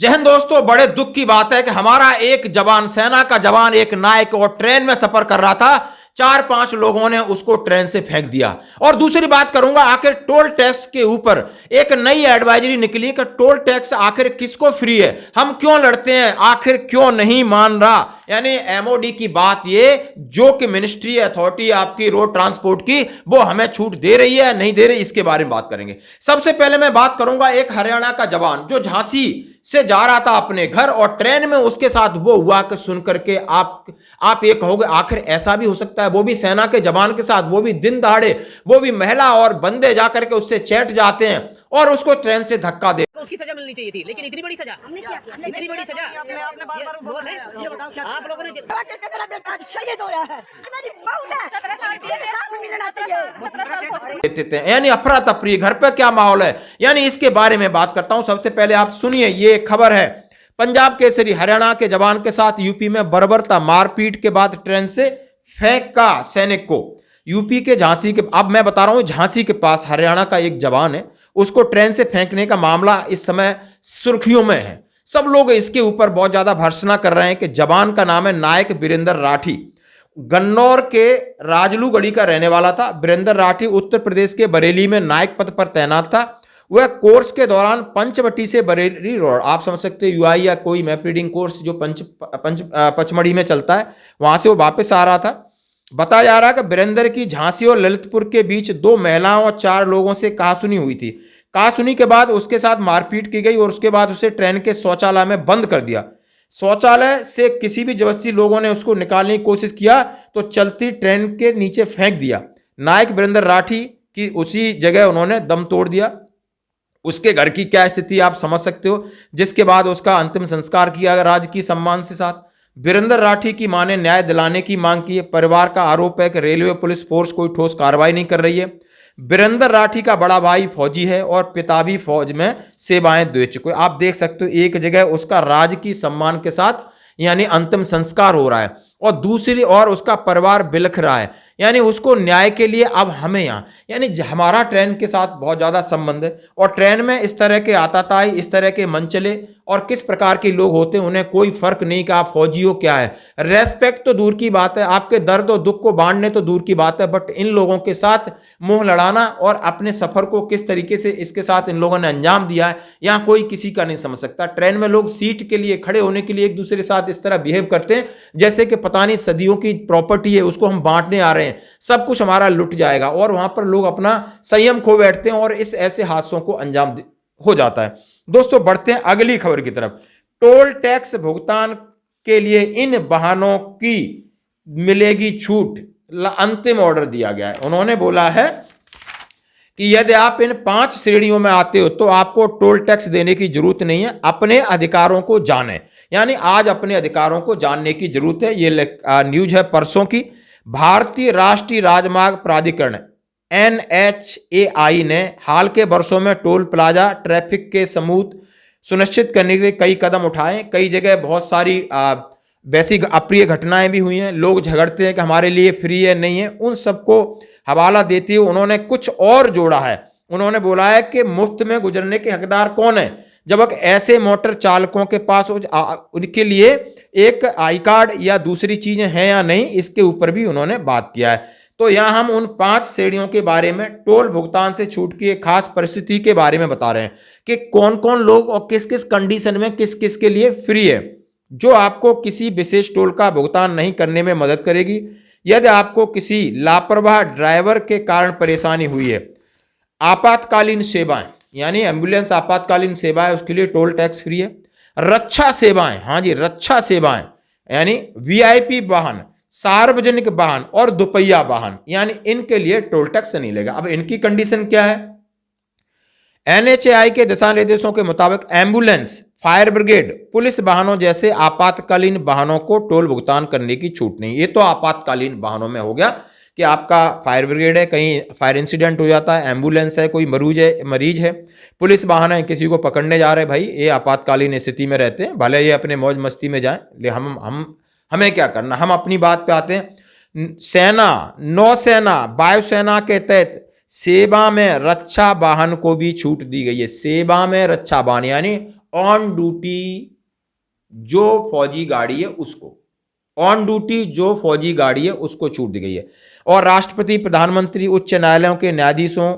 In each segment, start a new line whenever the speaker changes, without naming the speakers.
जय हिंद दोस्तों, बड़े दुख की बात है कि हमारा एक जवान, सेना का जवान, एक नायक और ट्रेन में सफर कर रहा था। 4-5 लोगों ने उसको ट्रेन से फेंक दिया। और दूसरी बात करूंगा, आखिर टोल टैक्स के ऊपर एक नई एडवाइजरी निकली कि टोल टैक्स आखिर किसको फ्री है, हम क्यों लड़ते हैं, आखिर क्यों नहीं मान रहा। यानी एमओडी की बात ये, जो कि मिनिस्ट्री अथॉरिटी आपकी रोड ट्रांसपोर्ट की, वो हमें छूट दे रही है नहीं दे रही, इसके बारे में बात करेंगे। सबसे पहले मैं बात करूंगा एक हरियाणा का जवान जो झांसी से जा रहा था अपने घर, और ट्रेन में उसके साथ वो हुआ कि सुन करके आप ये कहोगे आखिर ऐसा भी हो सकता है, वो भी सेना के जवान के साथ, वो भी दिन दहाड़े, वो भी महिला और बंदे जाकर के उससे चैट जाते हैं और उसको ट्रेन से धक्का दे।
तो उसकी सजा मिलनी चाहिए थी, लेकिन इतनी बड़ी सजा, इतनी बड़ी सजा आप लोगों ने
तेरा बेटा शहीद हो रहा है, तेरी मौत है, 17 साल की इंसाफ मिलना चाहिए, 17 साल
देते हैं। यानी अफरा तफरी, घर पे क्या माहौल है, यानी इसके बारे में बात करता हूं। सबसे पहले आप सुनिए, ये खबर है पंजाब केसरी, हरियाणा के जवान के साथ यूपी में बर्बरता, मारपीट के बाद ट्रेन से फेंका सैनिक को। यूपी के झांसी के, अब मैं बता रहा हूं झांसी के पास हरियाणा का एक जवान है, उसको ट्रेन से फेंकने का मामला इस समय सुर्खियों में है। सब लोग इसके ऊपर बहुत ज्यादा भर्त्सना कर रहे हैं कि जवान का नाम है नायक वीरेंद्र राठी, गन्नौर के राजलूगढ़ी का रहने वाला था। वीरेंद्र राठी उत्तर प्रदेश के बरेली में नायक पद पर तैनात था। वह कोर्स के दौरान पंचवटी से बरेली रोड, आप समझ सकते हैं यूआई या कोई मैप रीडिंग कोर्स जो पचमढ़ी में चलता है, वहां से वो वापस आ रहा था। बताया जा रहा है कि वीरेंद्र की झांसी और ललितपुर के बीच 2 महिलाओं और 4 लोगों से कहासुनी हुई थी। कहासुनी के बाद उसके साथ मारपीट की गई और उसके बाद उसे ट्रेन के शौचालय में बंद कर दिया। शौचालय से किसी भी जबरदस्ती लोगों ने उसको निकालने की कोशिश किया तो चलती ट्रेन के नीचे फेंक दिया। नायक वीरेंद्र राठी की उसी जगह उन्होंने दम तोड़ दिया। उसके घर की क्या स्थिति आप समझ सकते हो, जिसके बाद उसका अंतिम संस्कार किया गया राजकीय सम्मान के साथ। वीरेंद्र राठी की मां ने न्याय दिलाने की मांग की है। परिवार का आरोप है कि रेलवे पुलिस फोर्स कोई ठोस कार्रवाई नहीं कर रही है। वीरेंद्र राठी का बड़ा भाई फौजी है और पिता भी फौज में सेवाएं दे चुके। आप देख सकते हो एक जगह उसका राजकीय सम्मान के साथ यानी अंतिम संस्कार हो रहा है और दूसरी ओर उसका परिवार बिलख रहा है। यानी उसको न्याय के लिए अब हमें यहाँ, यानी हमारा ट्रेन के साथ बहुत ज्यादा संबंध है और ट्रेन में इस तरह के आताताई, इस तरह के मंचले और किस प्रकार के लोग होते हैं, उन्हें कोई फर्क नहीं कि आप फौजी हो क्या है। रेस्पेक्ट तो दूर की बात है, आपके दर्द और दुख को बांटने तो दूर की बात है, बट इन लोगों के साथ मुंह लड़ाना और अपने सफर को किस तरीके से इसके साथ इन लोगों ने अंजाम दिया है, यहाँ कोई किसी का नहीं समझ सकता। ट्रेन में लोग सीट के लिए, खड़े होने के लिए एक दूसरे के साथ इस तरह बिहेव करते हैं जैसे कि पता नहीं सदियों की प्रॉपर्टी है, उसको हम बांटने आ रहे हैं, सब कुछ हमारा लुट जाएगा, और वहां पर लोग अपना संयम खो बैठते हैं और इस ऐसे हादसों को अंजाम हो जाता है। दोस्तों बढ़ते हैं अगली खबर की तरफ। टोल टैक्स भुगतान के लिए इन वाहनों की मिलेगी छूट, अंतिम ऑर्डर दिया गया है। उन्होंने बोला है कि यदि आप इन 5 श्रेणियों में आते हो तो आपको टोल टैक्स देने की जरूरत नहीं है, अपने अधिकारों को जाने। यानी आज अपने अधिकारों को जानने की जरूरत है। ये न्यूज है परसों की। भारतीय राष्ट्रीय राजमार्ग प्राधिकरण NHAI ने हाल के वर्षों में टोल प्लाजा ट्रैफिक के समूह सुनिश्चित करने के लिए कई कदम उठाए। कई जगह बहुत सारी वैसी अप्रिय घटनाएं भी हुई हैं। लोग झगड़ते हैं कि हमारे लिए फ्री है, नहीं है। उन सबको हवाला देते हुए उन्होंने कुछ और जोड़ा है। उन्होंने बोला है कि मुफ्त में गुजरने के हकदार कौन है, जब ऐसे मोटर चालकों के पास उनके लिए एक आई कार्ड या दूसरी चीजें हैं या नहीं, इसके ऊपर भी उन्होंने बात किया है। तो यहां हम उन 5 श्रेणियों के बारे में, टोल भुगतान से छूट की एक खास परिस्थिति के बारे में बता रहे हैं कि कौन कौन लोग और किस किस कंडीशन में किस किस के लिए फ्री है, जो आपको किसी विशेष टोल का भुगतान नहीं करने में मदद करेगी। यदि आपको किसी लापरवाह ड्राइवर के कारण परेशानी हुई है, आपातकालीन सेवाएं यानी एम्बुलेंस आपातकालीन सेवाएं, उसके लिए टोल टैक्स फ्री है। रक्षा सेवाएं, हाँ जी रक्षा सेवाएं यानी VIP वाहन, सार्वजनिक वाहन और दुपहिया वाहन, यानी इनके लिए टोल टैक्स नहीं लेगा। अब इनकी कंडीशन क्या है? NHAI के दिशा निर्देशों के मुताबिक एम्बुलेंस, फायर ब्रिगेड, पुलिस वाहनों जैसे आपातकालीन वाहनों को टोल भुगतान करने की छूट नहीं। ये तो आपातकालीन वाहनों में हो गया कि आपका फायर ब्रिगेड है, कहीं फायर इंसिडेंट हो जाता है, एम्बुलेंस है, कोई मरीज है, पुलिस वाहन है, किसी को पकड़ने जा रहे हैं, भाई ये आपातकालीन स्थिति में रहते हैं, भले ये अपने मौज मस्ती में जाएं, ले हमें क्या करना, हम अपनी बात पे आते हैं। सेना, नौसेना, वायुसेना के तहत सेवा में रक्षा वाहन को भी छूट दी गई है। सेवा में रक्षा वाहन यानी ऑन ड्यूटी जो फौजी गाड़ी है उसको, ऑन ड्यूटी जो फौजी गाड़ी है उसको छूट दी गई है। और राष्ट्रपति, प्रधानमंत्री, उच्च न्यायालयों के न्यायाधीशों,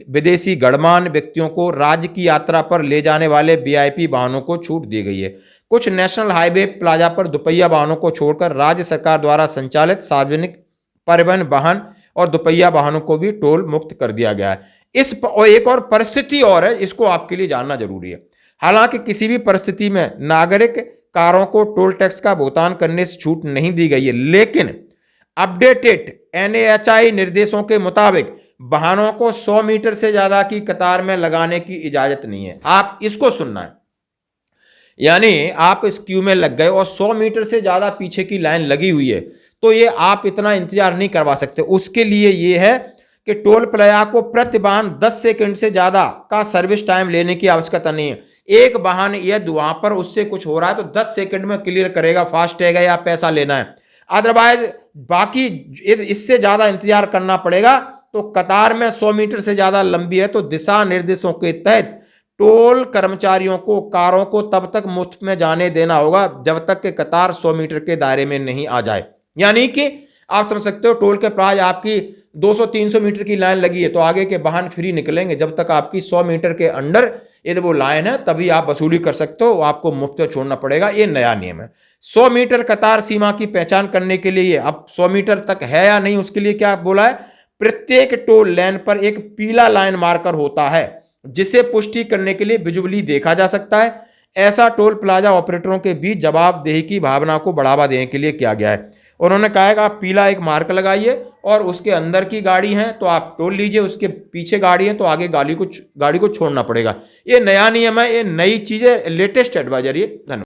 विदेशी गणमान्य व्यक्तियों को राज्य की यात्रा पर ले जाने वाले वीआईपी वाहनों को छूट दी गई है। कुछ नेशनल हाईवे प्लाजा पर दुपहिया वाहनों को छोड़कर राज्य सरकार द्वारा संचालित सार्वजनिक परिवहन वाहन और दुपहिया वाहनों को भी टोल मुक्त कर दिया गया है। एक और परिस्थिति और है, इसको आपके लिए जानना जरूरी है। हालांकि किसी भी परिस्थिति में नागरिक कारों को टोल टैक्स का भुगतान करने से छूट नहीं दी गई है, लेकिन अपडेटेड एनएचआई निर्देशों के मुताबिक वाहनों को 100 मीटर से ज्यादा की कतार में लगाने की इजाजत नहीं है। आप इसको सुनना है, यानी आप इस क्यू में लग गए और 100 मीटर से ज्यादा पीछे की लाइन लगी हुई है, तो ये आप इतना इंतजार नहीं करवा सकते। उसके लिए ये है कि टोल प्लाजा को प्रति वाहन 10 सेकंड से ज्यादा का सर्विस टाइम लेने की आवश्यकता नहीं है। एक वाहन यदि वहां पर उससे कुछ हो रहा है तो 10 सेकंड में क्लियर करेगा, फास्टैग है या पैसा लेना है। अदरवाइज बाकी इससे ज्यादा इंतजार करना पड़ेगा। तो कतार में 100 मीटर से ज्यादा लंबी है तो दिशा निर्देशों के तहत टोल कर्मचारियों को कारों को तब तक मुफ्त में जाने देना होगा जब तक कि कतार 100 मीटर के दायरे में नहीं आ जाए। यानी कि आप समझ सकते हो, टोल के प्लाजा आपकी 200-300 मीटर की लाइन लगी है तो आगे के वाहन फ्री निकलेंगे। जब तक आपकी 100 मीटर के अंडर यदि वो लाइन है तभी आप वसूली कर सकते हो, आपको मुफ्त में छोड़ना पड़ेगा। ये नया नियम है। 100 मीटर कतार सीमा की पहचान करने के लिए अब 100 मीटर तक है या नहीं उसके लिए क्या बोला है, प्रत्येक टोल लाइन पर एक पीला लाइन मार्कर होता है जिसे पुष्टि करने के लिए विजुअली देखा जा सकता है। ऐसा टोल प्लाजा ऑपरेटरों के बीच जवाबदेही की भावना को बढ़ावा देने के लिए किया गया है। उन्होंने कहा है कि आप पीला एक मार्क लगाइए और उसके अंदर की गाड़ी है तो आप टोल लीजिए, उसके पीछे गाड़ी है तो आगे गाड़ी को छोड़ना पड़ेगा। ये नया नियम है, ये नई चीज है, लेटेस्ट एडवाइजरी है। धन्यवाद।